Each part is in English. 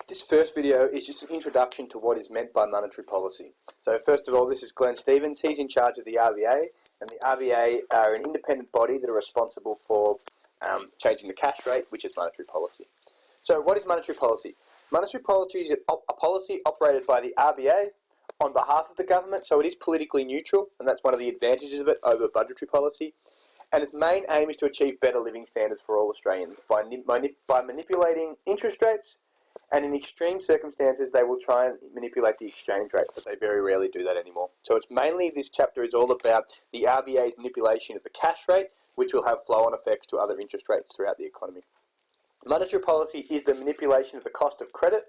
This first video is just an introduction to what is meant by monetary policy. So first of all, this is Glenn Stevens. He's in charge of the RBA, and the RBA are an independent body that are responsible for changing the cash rate, which is monetary policy. So what is monetary policy? Monetary policy is a policy operated by the RBA on behalf of the government, so it is politically neutral, and that's one of the advantages of it over budgetary policy. And its main aim is to achieve better living standards for all Australians by manipulating interest rates, and in extreme circumstances they will try and manipulate the exchange rate, but they very rarely do that anymore. So it's mainly, this chapter is all about the RBA's manipulation of the cash rate, which will have flow-on effects to other interest rates throughout the economy. Monetary policy is the manipulation of the cost of credit,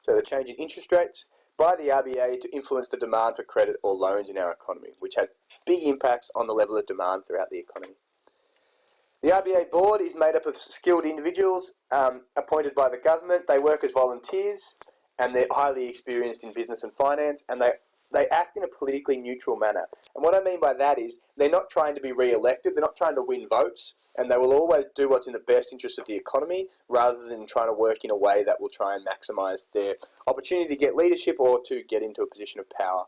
so the change in interest rates, by the RBA to influence the demand for credit or loans in our economy, which has big impacts on the level of demand throughout the economy. The RBA Board is made up of skilled individuals appointed by the government. They work as volunteers and they're highly experienced in business and finance, and they act in a politically neutral manner. And what I mean by that is they're not trying to be re-elected, they're not trying to win votes, and they will always do what's in the best interest of the economy rather than trying to work in a way that will try and maximise their opportunity to get leadership or to get into a position of power.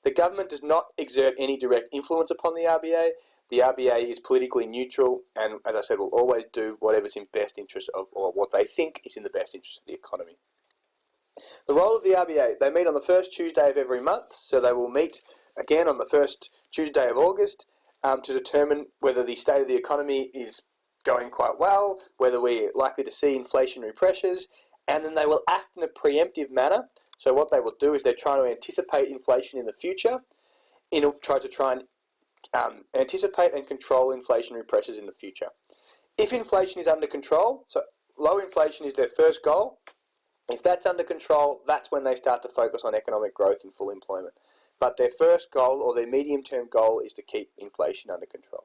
The government does not exert any direct influence upon the RBA. The RBA is politically neutral and, as I said, will always do whatever's in best interest of, or what they think is in the best interest of the economy. The role of the RBA, they meet on the first Tuesday of every month, so they will meet again on the first Tuesday of August to determine whether the state of the economy is going quite well, whether we're likely to see inflationary pressures, and then they will act in a preemptive manner. So what they will do is they're trying to anticipate inflation in the future, try and anticipate and control inflationary pressures in the future. If inflation is under control, so low inflation is their first goal. If that's under control, that's when they start to focus on economic growth and full employment. But their first goal, or their medium-term goal, is to keep inflation under control.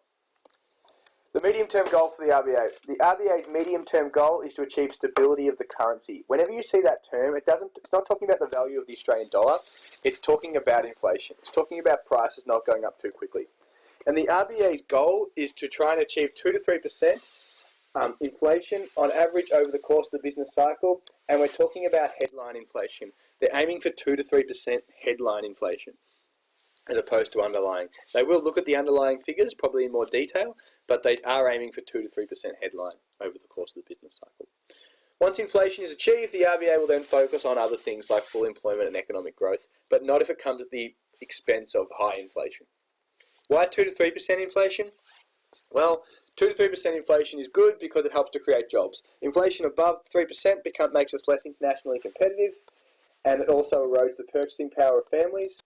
The medium-term goal for the RBA. The RBA's medium-term goal is to achieve stability of the currency. Whenever you see that term, it's not talking about the value of the Australian dollar, it's talking about inflation. It's talking about prices not going up too quickly. And the RBA's goal is to try and achieve 2 to 3% inflation on average over the course of the business cycle, and we're talking about headline inflation. They're aiming for 2 to 3% headline inflation as opposed to underlying. They will look at the underlying figures probably in more detail, but they are aiming for 2 to 3% headline over the course of the business cycle. Once inflation is achieved, the RBA will then focus on other things like full employment and economic growth, but not if it comes at the expense of high inflation. Why 2 to 3% inflation? Well, 2 to 3% inflation is good because it helps to create jobs. Inflation above 3% makes us less internationally competitive, and it also erodes the purchasing power of families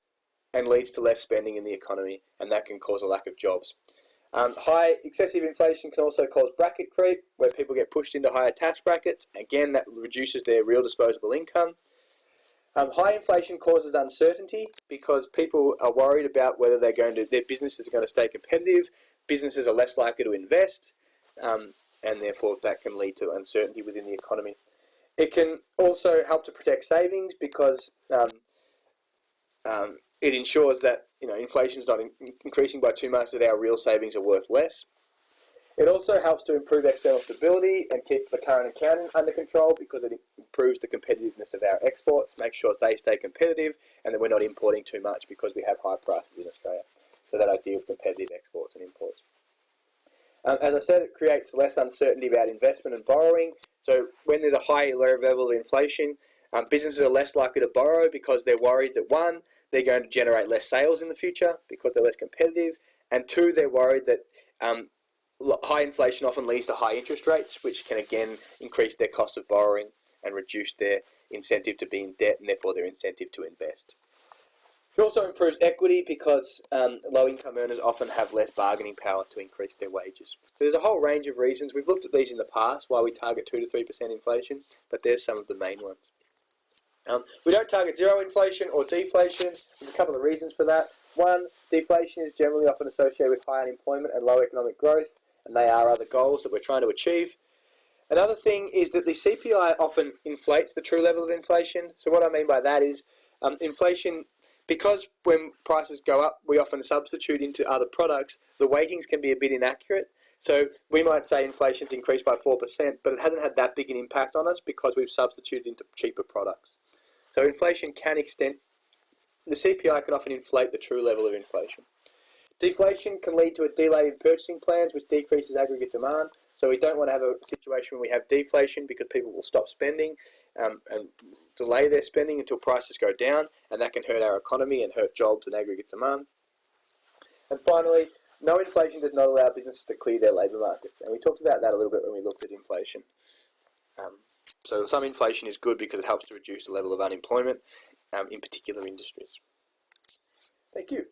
and leads to less spending in the economy, and that can cause a lack of jobs. Excessive inflation can also cause bracket creep, where people get pushed into higher tax brackets. Again, that reduces their real disposable income. High inflation causes uncertainty because people are worried about whether their businesses are going to stay competitive. Businesses are less likely to invest, and therefore that can lead to uncertainty within the economy. It can also help to protect savings because it ensures that inflation is not increasing by too much, that our real savings are worth less. It also helps to improve external stability and keep the current account under control because it improves the competitiveness of our exports, makes sure they stay competitive and that we're not importing too much because we have high prices in Australia. So that idea of competitive exports and imports. As I said, it creates less uncertainty about investment and borrowing. So when there's a high level of inflation, businesses are less likely to borrow because they're worried that, one, they're going to generate less sales in the future because they're less competitive, and two, they're worried that high inflation often leads to high interest rates, which can again increase their cost of borrowing and reduce their incentive to be in debt and therefore their incentive to invest. It also improves equity because low-income earners often have less bargaining power to increase their wages. So there's a whole range of reasons. We've looked at these in the past, why we target 2 to 3% inflation, but there's some of the main ones. We don't target zero inflation or deflation. There's a couple of reasons for that. One, deflation is generally often associated with high unemployment and low economic growth, and they are other goals that we're trying to achieve. Another thing is that the CPI often inflates the true level of inflation. So what I mean by that is inflation, because when prices go up, we often substitute into other products, the weightings can be a bit inaccurate. So we might say inflation's increased by 4%, but it hasn't had that big an impact on us because we've substituted into cheaper products. So inflation can extend, the CPI can often inflate the true level of inflation. Deflation can lead to a delay in purchasing plans, which decreases aggregate demand. So we don't want to have a situation where we have deflation because people will stop spending and delay their spending until prices go down, and that can hurt our economy and hurt jobs and aggregate demand. And finally, no inflation does not allow businesses to clear their labour markets. And we talked about that a little bit when we looked at inflation. So some inflation is good because it helps to reduce the level of unemployment in particular industries. Thank you.